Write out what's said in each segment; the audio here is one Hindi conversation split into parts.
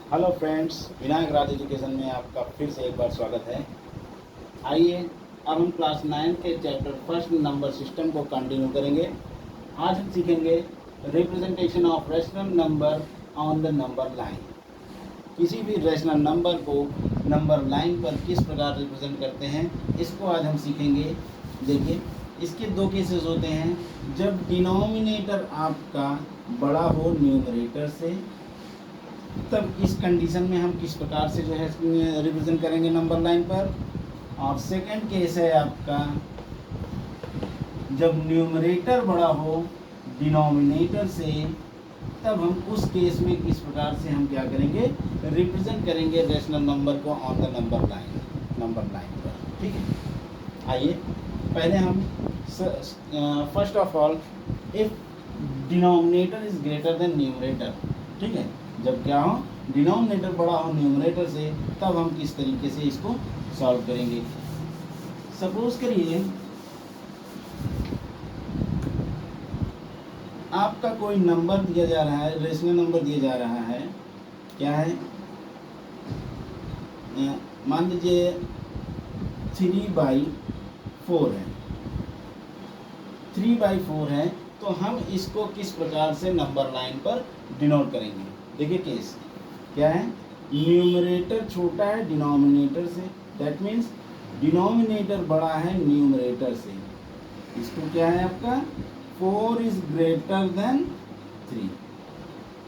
हेलो फ्रेंड्स, विनायक राज एजुकेशन में आपका फिर से एक बार स्वागत है। आइए अब हम क्लास 9 के चैप्टर फर्स्ट नंबर सिस्टम को कंटिन्यू करेंगे। आज हम सीखेंगे representation of rational number on the number line. किसी भी रैशनल नंबर को नंबर लाइन पर किस प्रकार रिप्रेजेंट करते हैं, इसको आज हम सीखेंगे। देखिए, इसके दो केसेस होते हैं। जब डिनोमिनेटर आपका बड़ा हो न्यूमरेटर से, तब इस कंडीशन में हम किस प्रकार से जो है रिप्रेजेंट करेंगे नंबर लाइन पर। और सेकंड केस है आपका, जब न्यूमरेटर बड़ा हो डिनोमिनेटर से, तब हम उस केस में किस प्रकार से हम क्या करेंगे, रिप्रेजेंट करेंगे रैशनल नंबर को ऑन द नंबर लाइन पर। ठीक है, आइए पहले हम first of all, if denominator is greater than numerator, ठीक है, जब क्या हो, डिनोमिनेटर बड़ा हो न्यूमरेटर से, तब हम किस तरीके से इसको सॉल्व करेंगे। सपोज करिए आपका कोई नंबर दिया जा रहा है, रेशनल नंबर दिया जा रहा है, क्या है, मान लीजिए 3/4 है। 3/4 है, तो हम इसको किस प्रकार से नंबर लाइन पर डिनोट करेंगे। देखिए केस क्या है, न्यूमरेटर छोटा है डिनोमिनेटर से, दैट मीन्स डिनोमिनेटर बड़ा है न्यूमरेटर से। इसको क्या है आपका, 4 इज ग्रेटर देन 3,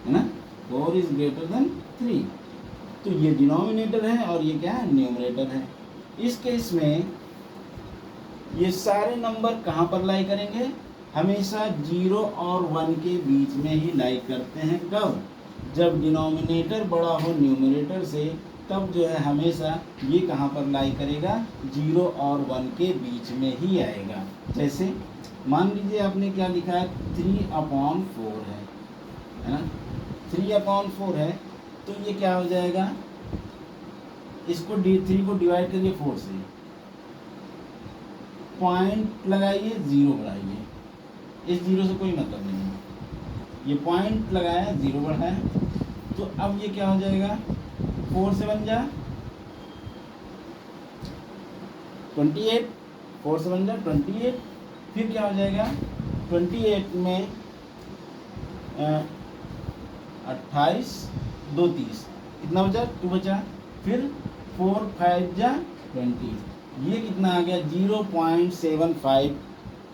है ना, 4 इज ग्रेटर देन 3। तो ये डिनोमिनेटर है और ये क्या है, न्यूमरेटर है। इस केस में ये सारे नंबर कहाँ पर लाई करेंगे, हमेशा 0 और 1 के बीच में ही लाई करते हैं। कब, जब डिनोमिनेटर बड़ा हो न्यूमरेटर से, तब जो है हमेशा ये कहाँ पर लाई करेगा, 0 और 1 के बीच में ही आएगा। जैसे मान लीजिए आपने क्या लिखा है, 3/4 है ना, 3/4 है, तो ये क्या हो जाएगा, इसको 3 को डिवाइड करिए 4 से, पॉइंट लगाइए, 0 बढ़ाइए। इस 0 से कोई मतलब नहीं है, ये पॉइंट लगाया 0 बढ़ाया, तो अब ये क्या हो जाएगा, 4 से बन जा 28, 4 से बन जा 28, फिर क्या हो जाएगा, 28 में 28, 2 30, कितना बचा, 2 बचा, फिर 4 5 जा 20, ये कितना आ गया, 0.75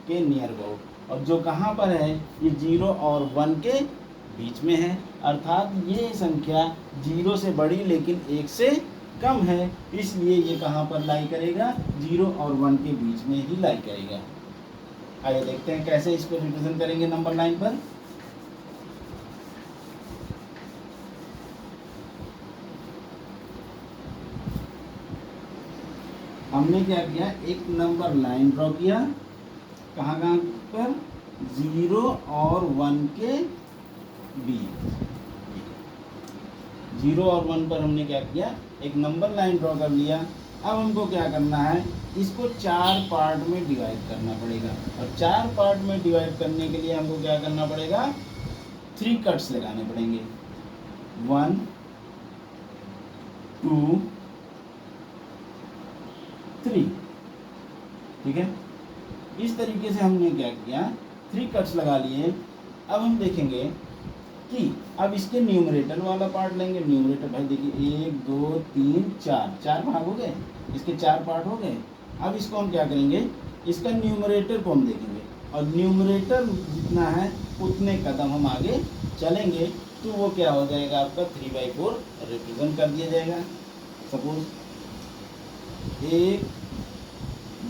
के नियर अबाउट। और जो कहाँ पर है, ये 0 और 1 के बीच में है, अर्थात ये संख्या 0 से बड़ी लेकिन 1 से कम है, इसलिए ये कहाँ पर लाई करेगा, 0 और 1 के बीच में ही लाई करेगा। आइए देखते हैं कैसे इसको रिप्रेजेंट करेंगे नंबर लाइन पर। हमने क्या किया, एक नंबर लाइन ड्रॉ किया, कहाँ कहाँ पर, 0 और 1 के बीच। 0 और 1 पर हमने क्या किया, एक नंबर लाइन ड्रॉ कर लिया। अब हमको क्या करना है, इसको 4 पार्ट में डिवाइड करना पड़ेगा, और 4 पार्ट में डिवाइड करने के लिए हमको क्या करना पड़ेगा, 3 कट्स लगाने पड़ेंगे, 1 2 3, ठीक है। इस तरीके से हमने क्या किया, 3 कट्स लगा लिए। अब हम देखेंगे कि अब इसके न्यूमरेटर वाला पार्ट लेंगे। न्यूमरेटर भाई देखिए, 1 2 3 4 भाग हो गए, इसके 4 पार्ट हो गए। अब इसको हम क्या करेंगे, इसका न्यूमरेटर को हम देखेंगे, और न्यूमरेटर जितना है उतने कदम हम आगे चलेंगे, तो वो क्या हो जाएगा, आपका 3/4 रिप्रेजेंट कर दिया जाएगा। सपोज 1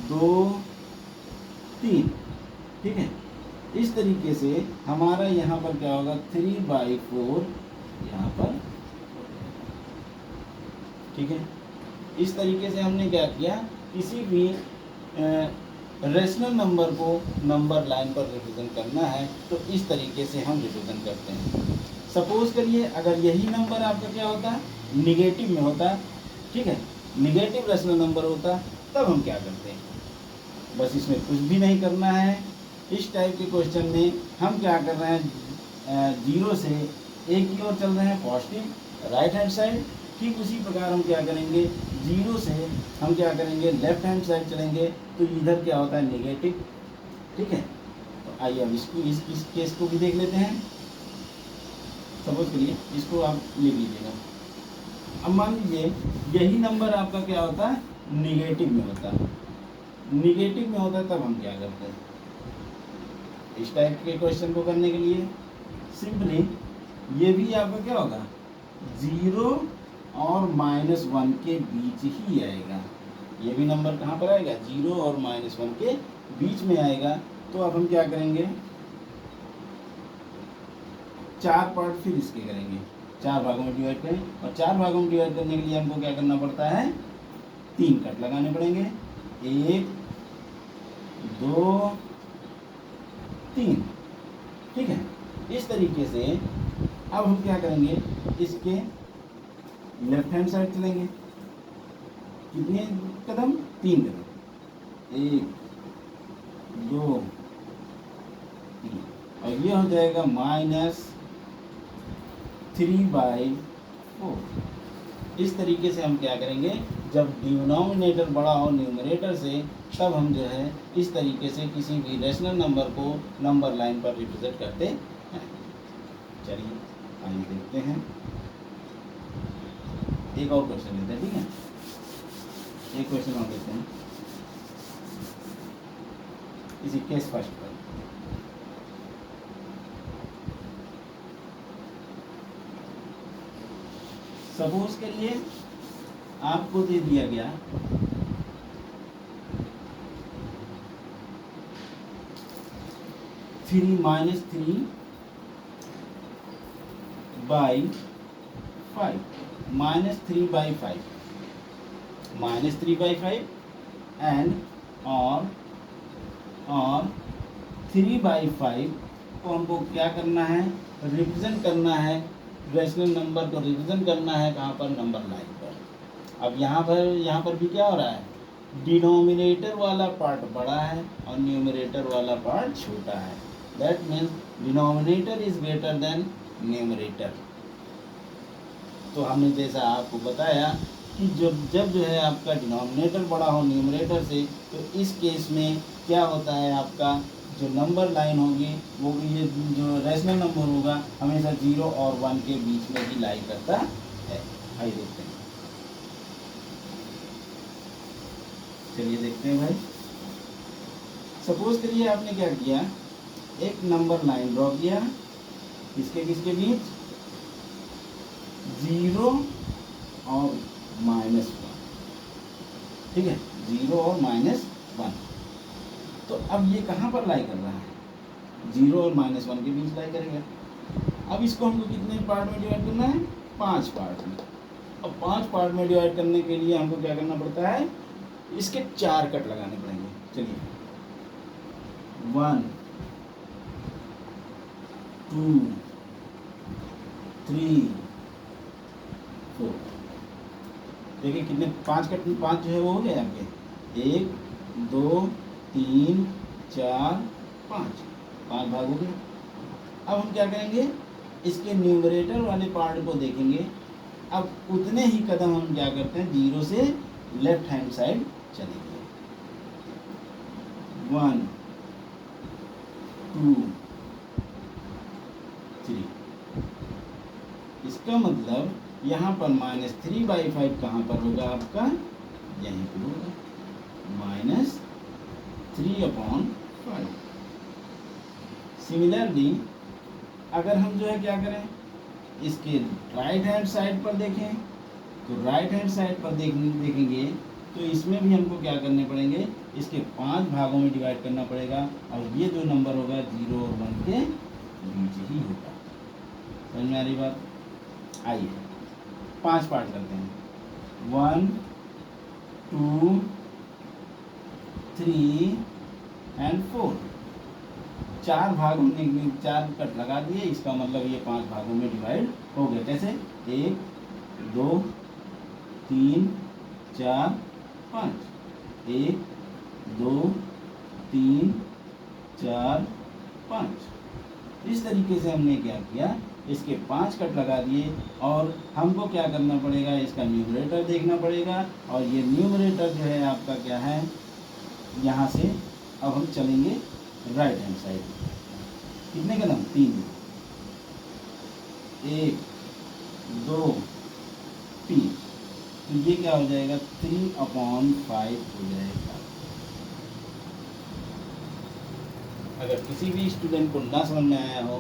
2 3, ठीक है। इस तरीके से हमारा यहाँ पर क्या होगा, 3/4 यहाँ पर, ठीक है। इस तरीके से हमने क्या किया, किसी भी रेशनल नंबर को नंबर लाइन पर रिप्रेजेंट करना है तो इस तरीके से हम रिप्रेजेंट करते हैं। सपोज करिए अगर यही नंबर आपका क्या होता, निगेटिव में होता, ठीक है, निगेटिव रेशनल नंबर होता, तब हम क्या करते हैं, बस इसमें कुछ भी नहीं करना है। इस टाइप के क्वेश्चन में हम क्या कर रहे हैं, 0 से 1 की ओर चल रहे हैं, पॉजिटिव राइट हैंड साइड। ठीक उसी प्रकार हम क्या करेंगे, 0 से हम क्या करेंगे, लेफ्ट हैंड साइड चलेंगे तो इधर क्या होता है, नेगेटिव। ठीक है, तो आइए अब इसको इस केस को भी देख लेते हैं। सपोज करिए इसको आप लिख लीजिएगा। अब मान लीजिए यही नंबर आपका क्या होता है, निगेटिव में होता है। निगेटिव में होता है तब हम क्या करते हैं, इस टाइप के क्वेश्चन को करने के लिए सिंपली ये भी आपका क्या होगा, 0 और -1 के बीच ही आएगा। ये भी नंबर कहाँ पर आएगा, 0 और -1 के बीच में आएगा। तो अब हम क्या करेंगे, 4 पार्ट फिर इसके करेंगे, 4 भागों में डिवाइड करें। और 4 भागों में डिवाइड करने के लिए हमको क्या करना पड़ता है, 3 कट लगाने पड़ेंगे, 1 2 3। ठीक है, इस तरीके से अब हम क्या करेंगे, इसके लेफ्ट हैंड साइड चलेंगे। कितने कदम, 3 कदम, 1 2 3, और ये हो जाएगा -3/4। इस तरीके से हम क्या करेंगे, जब डिनोमिनेटर बड़ा हो न्यूमरेटर से, तब हम जो है इस तरीके से किसी भी रेशनल नंबर को नंबर लाइन पर रिप्रेजेंट करते हैं। चलिए आइए देखते हैं, एक और क्वेश्चन लेते हैं। ठीक है, एक क्वेश्चन और लेते हैं इसी केस फर्स्ट पर। सपोज के लिए आपको दे दिया गया 3 - 3/5 -3/5 -3/5 एंड और 3/5 को हमको क्या करना है, रिप्रेजेंट करना है, रेशनल नंबर को रिप्रेजेंट करना है कहाँ पर, नंबर लाइन पर। अब यहाँ पर भी क्या हो रहा है, डिनोमिनेटर वाला पार्ट बड़ा है और न्यूमरेटर वाला पार्ट छोटा है। That means denominator is greater than numerator. तो हमने जैसा आपको बताया कि जब जो है आपका डिनोमिनेटर बड़ा हो न्यूमरेटर से, तो इस केस में क्या होता है, आपका जो नंबर लाइन होगी वो ये जो रेशनल नंबर होगा हमेशा 0 और 1 के बीच में ही लाई करता है। आइए देखते हैं, चलिए देखते हैं भाई। सपोज करिए आपने क्या किया, एक नंबर लाइन ड्रॉ किया, किसके किसके बीच, 0 और -1। ठीक है, 0 और -1। तो अब ये कहाँ पर लाई कर रहा है, 0 और -1 के बीच लाई करेगा। अब इसको हमको कितने पार्ट में डिवाइड करना है, 5 पार्ट में। अब 5 पार्ट में डिवाइड करने के लिए हमको क्या करना पड़ता है, इसके 4 कट लगाने पड़ेंगे। चलिए 1 2 3 4। देखिए कितने 5 कट, 5 जो है वो हो गए आपके, 1 2 3 4 5 भाग हो गए। अब हम क्या करेंगे, इसके न्यूमरेटर वाले पार्ट को देखेंगे। अब उतने ही कदम हम क्या करते हैं, 0 से लेफ्ट हैंड साइड चलेंगे। 1 2 3। इसका मतलब यहाँ पर -3/5 कहाँ पर होगा आपका, यहीं पर होगा, -3/5। सिमिलरली अगर हम जो है क्या करें, इसके राइट हैंड साइड पर देखें, तो राइट हैंड साइड पर देखेंगे तो इसमें भी हमको क्या करने पड़ेंगे, इसके 5 भागों में डिवाइड करना पड़ेगा। और ये जो नंबर होगा 0 और 1 के बीच ही होगा। समझ में आ रही बात। आइए 5 पार्ट करते हैं, 1 2 3 एंड 4। 4 भागों में 4 कट लगा दिए, इसका मतलब ये 5 भागों में डिवाइड हो गए। कैसे, 1 2 3 4 5, 1 2 3 4 5। इस तरीके से हमने क्या किया, इसके 5 कट लगा दिए और हमको क्या करना पड़ेगा, इसका न्यूमरेटर देखना पड़ेगा। और ये न्यूमरेटर जो है आपका क्या है, यहाँ से अब हम चलेंगे राइट हैंड साइड। कितने कदम, 3, 1 2 3। तो ये क्या हो जाएगा, 3/5 हो जाएगा। अगर किसी भी स्टूडेंट को ना समझ में आया हो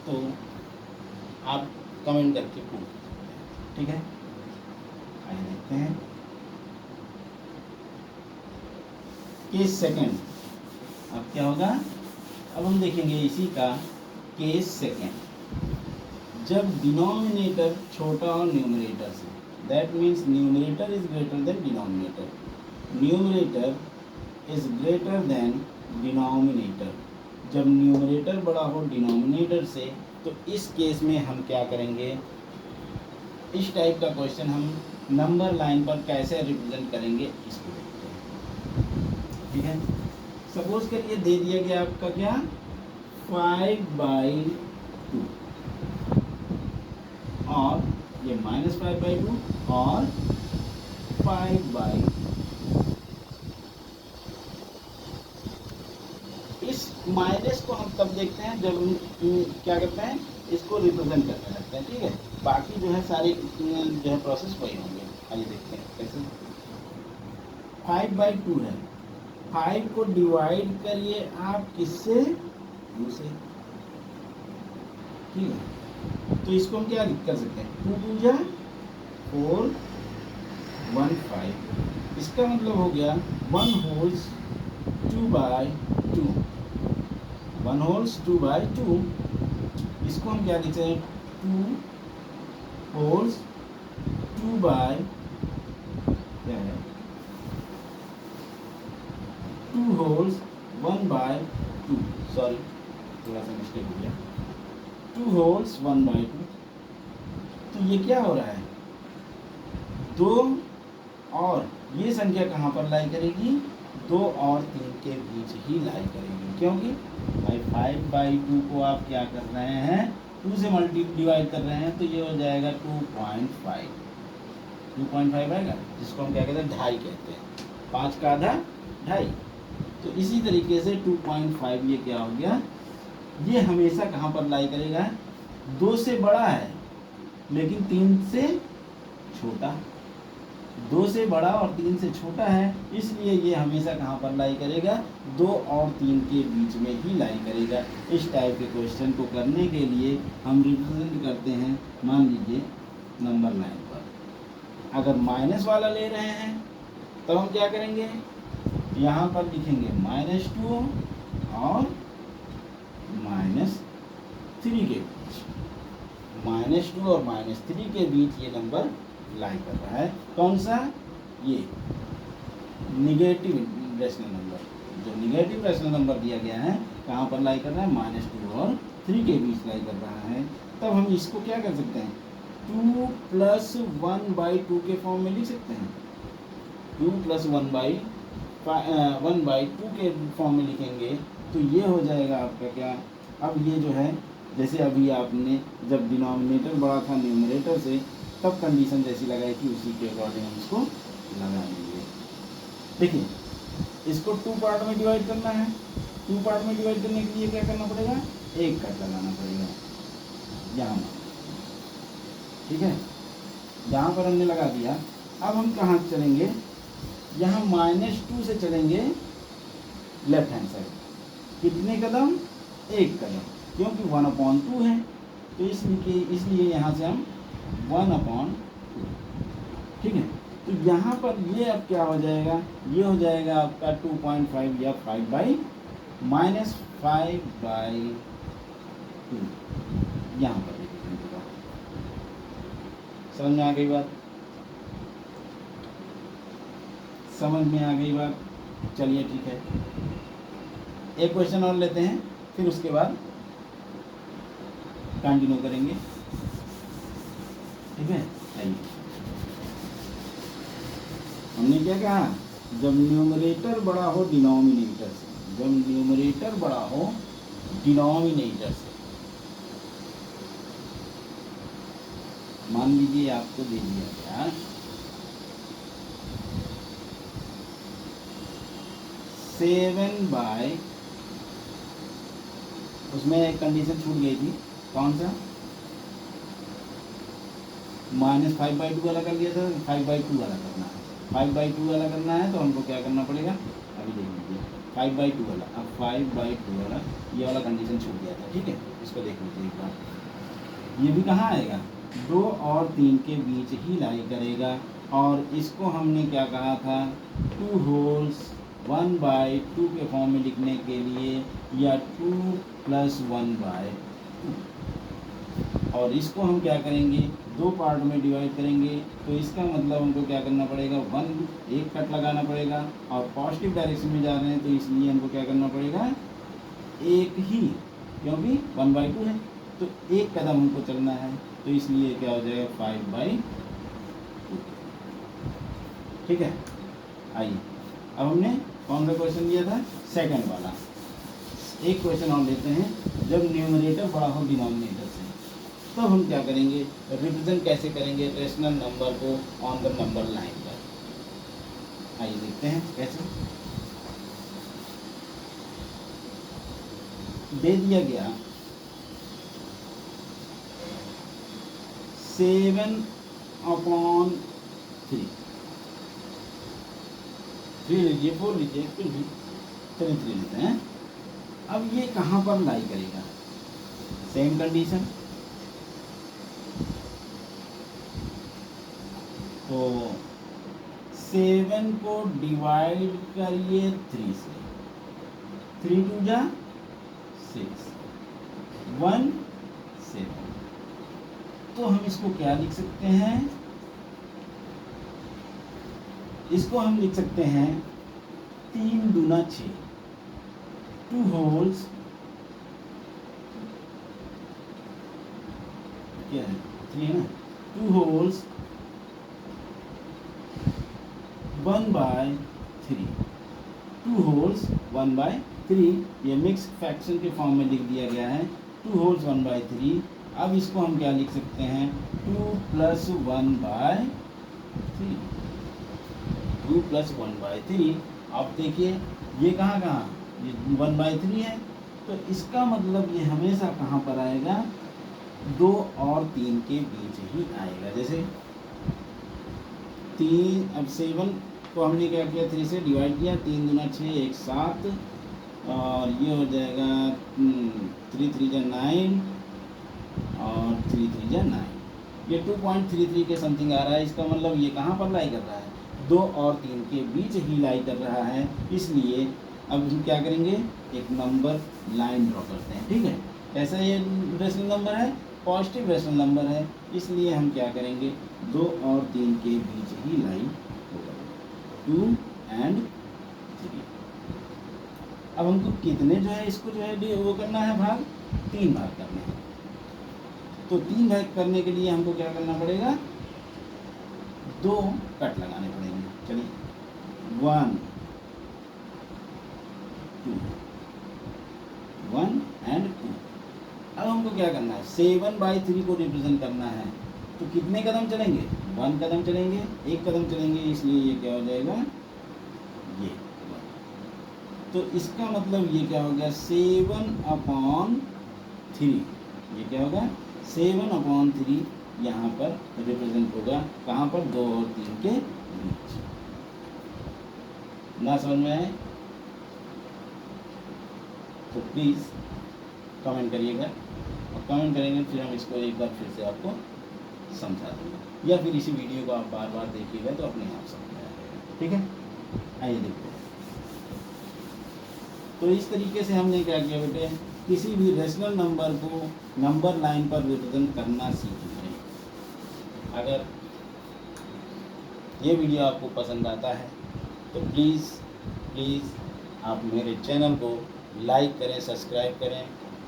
तो आप कमेंट करके पूछ सकते हैं, ठीक है। आइए देखते हैं केस सेकंड। अब क्या होगा, अब हम देखेंगे इसी का केस सेकंड। जब डिनोमिनेटर छोटा हो न्यूमरेटर से, that means numerator is greater than denominator, numerator is greater than denominator. जब न्यूमरेटर बड़ा हो डिनोमिनेटर से, तो इस केस में हम क्या करेंगे, इस टाइप का क्वेश्चन हम नंबर लाइन पर कैसे रिप्रेजेंट करेंगे इसको देखते हैं, ठीक है। सपोज करिए दे दिया गया आपका क्या, 5/2 और ये -5/2 और 5/2। इस माइनस को हम तब देखते हैं जब हम क्या करते हैं, इसको रिप्रेजेंट करने लगते हैं, ठीक है। बाकी जो है सारे जो है प्रोसेस वही होंगे। आइए देखते हैं कैसे। 5/2 है, 5 को डिवाइड करिए आप किससे, 2 से, ठीक है। तो इसको हम क्या कर सकते हैं, 2 2 जा 4 1 5। इसका मतलब हो गया 1 होल्स 2/2, 1 होल्स 2/2। इसको हम क्या लिखते हैं, 2 होल्स 2 बाय क्या है, 2 होल्स 1/2, सॉरी थोड़ा सा मिस्टेक हो गया, 2 होल्स 1/2। तो ये क्या हो रहा है, 2 और ये संख्या कहाँ पर लाई करेगी, 2 और 3 के बीच ही लाई करेगी, क्योंकि भाई 5/2 को आप क्या कर रहे हैं, 2 से डिवाइड कर रहे हैं, तो ये हो जाएगा 2.5 आएगा, जिसको हम क्या कहते हैं, ढाई कहते हैं, 5 का आधा ढाई। तो इसी तरीके से 2.5 ये क्या हो गया, ये हमेशा कहाँ पर लाई करेगा, 2 से बड़ा है लेकिन 3 से छोटा, 2 से बड़ा और 3 से छोटा है, इसलिए ये हमेशा कहाँ पर लाई करेगा, 2 और 3 के बीच में ही लाई करेगा। इस टाइप के क्वेश्चन को करने के लिए हम रिप्रेजेंट करते हैं, मान लीजिए नंबर लाइन पर। अगर माइनस वाला ले रहे हैं तो हम क्या करेंगे, यहाँ पर लिखेंगे -2 और -3 के बीच, -2 और -3 के बीच ये नंबर लाई कर रहा है। कौन सा, ये निगेटिव रेशनल नंबर, जो निगेटिव रेशनल नंबर दिया गया है कहाँ पर लाई कर रहा है, -2 और 3 के बीच लाई कर रहा है। तब हम इसको क्या कर सकते हैं, 2 + 1/2 के फॉर्म में लिख सकते हैं, 2 + 1/2 के फॉर्म में लिखेंगे, तो ये हो जाएगा आपका क्या। अब ये जो है, जैसे अभी आपने जब डिनोमिनेटर बड़ा था न्यूमरेटर से, तब कंडीशन जैसी लगाई थी, उसी के अकॉर्डिंग हम इसको लगा देंगे। देखिए इसको 2 पार्ट में डिवाइड करना है, 2 पार्ट में डिवाइड करने के लिए क्या करना पड़ेगा, 1 कट लगाना पड़ेगा यहाँ, ठीक है। यहाँ पर हमने लगा दिया। अब हम कहाँ चलेंगे, यहाँ -2 से चलेंगे लेफ्ट हैंड साइड, कितने कदम, 1 कदम, क्योंकि 1/2 है, तो इसलिए यहाँ से हम 1/2, ठीक है। तो यहाँ पर ये अब क्या हो जाएगा, ये हो जाएगा आपका 2.5 या 5/-5/2, यहाँ पर समझ में आ गई बात, समझ में आ गई बात। चलिए ठीक है, एक क्वेश्चन और लेते हैं, फिर उसके बाद कंटिन्यू करेंगे, ठीक है। आइए, हमने क्या कहा, जब न्यूमरेटर बड़ा हो डिनोमिनेटर से, जब न्यूमरेटर बड़ा हो डिनोमिनेटर से, मान लीजिए आपको दे दिया गया 7/, उसमें एक कंडीशन छूट गई थी, कौन सा, -5/2 वाला कर लिया था, 5/2 वाला करना है। 5/2 वाला करना है तो हमको क्या करना पड़ेगा, अभी देख लीजिए 5/2 वाला, अब 5/2 वाला ये वाला कंडीशन छूट गया था, ठीक है, इसको देख लीजिए एक बार। ये भी कहाँ आएगा, 2 और 3 के बीच ही लाई करेगा, और इसको हमने क्या कहा था, 2 होल्स 1/2 के फॉर्म में लिखने के लिए, या 2 + 1/2, और इसको हम क्या करेंगे, 2 पार्ट में डिवाइड करेंगे, तो इसका मतलब हमको क्या करना पड़ेगा, 1 कट लगाना पड़ेगा, और पॉजिटिव डायरेक्शन में जा रहे हैं तो इसलिए हमको क्या करना पड़ेगा, एक ही, क्योंकि 1/2 है तो एक कदम हमको चलना है, तो इसलिए क्या हो जाएगा 5/2, ठीक है। आइए अब हमने कौन सा क्वेश्चन लिया था, सेकंड वाला। एक क्वेश्चन और लेते हैं, जब न्यूमरेटर बड़ा हो डिनोमिनेटर से, तो हम क्या करेंगे, रिप्रेजेंट कैसे करेंगे रेशनल नंबर को ऑन द नंबर लाइन पर। आइए देखते हैं कैसे। दे दिया गया 7/3, 3 लीजिए, 4 लीजिए, फिर भी 3 लेते हैं। अब ये कहाँ पर लाई करेगा, सेम कंडीशन, तो 7 को डिवाइड करिए 3 से, 3 2 जा 6, 1 7, तो हम इसको क्या लिख सकते हैं, इसको हम लिख सकते हैं 3 दूना 6, 2 होल्स, क्या है 3 है ना, 2 होल्स 1/3, 2 होल्स 1/3, ये मिक्स फ्रैक्शन के फॉर्म में लिख दिया गया है, 2 होल्स 1/3। अब इसको हम क्या लिख सकते हैं, 2 + 1/3, 2 + 1/3। अब देखिए ये कहाँ कहाँ, ये 1/3 है, तो इसका मतलब ये हमेशा कहाँ पर आएगा, 2 और 3 के बीच ही आएगा। जैसे 3, अब 7 को हमने क्या किया, 3 से डिवाइड किया, 3 दूना 6, 1 7, और ये हो जाएगा 3 3 जा 9, और 3 3 जा 9, ये 2.33 के समथिंग आ रहा है। इसका मतलब ये कहाँ पर लाई कर रहा है, 2 और 3 के बीच ही लाई कर रहा है, इसलिए अब हम क्या करेंगे, एक नंबर लाइन ड्रॉ करते हैं, ठीक है। ऐसा ये रेशनल नंबर है, पॉजिटिव रेशनल नंबर है, इसलिए हम क्या करेंगे, 2 और 3 के बीच ही लाई होगा, 2 और 3। अब हमको कितने जो है, इसको जो है वो करना है, भाग 3 भाग करने हैं, तो 3 भाग करने के लिए हमको क्या करना पड़ेगा, 2 कट लगाने पड़ेंगे। चलिए 1 2, 1 और 2। अब हमको क्या करना है, 7/3 को रिप्रेजेंट करना है, तो कितने कदम चलेंगे, 1 कदम चलेंगे, 1 कदम चलेंगे, इसलिए ये क्या हो जाएगा, ये 1। तो इसका मतलब ये क्या हो गया, 7/3, ये क्या होगा, 7/3 यहाँ पर रिप्रेजेंट होगा, कहाँ पर, 2 और 3 के बीच। ना समझ में आए तो प्लीज़ कमेंट करिएगा, और कमेंट करेंगे फिर हम इसको एक बार फिर से आपको समझा देंगे, या फिर इसी वीडियो को आप बार बार देखिएगा तो अपने आप समझ में आएगा, ठीक है। आइए देखते हैं। तो इस तरीके से हमने क्या किया बेटे, किसी भी रेशनल नंबर को नंबर लाइन पर रिप्रेजेंट करना सीखेंगे। अगर ये वीडियो आपको पसंद आता है तो प्लीज़ आप मेरे चैनल को लाइक करें, सब्सक्राइब करें,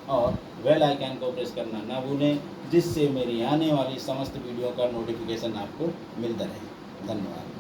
और बेल आइकन को प्रेस करना ना भूलें, जिससे मेरी आने वाली समस्त वीडियो का नोटिफिकेशन आपको मिलता रहे। धन्यवाद।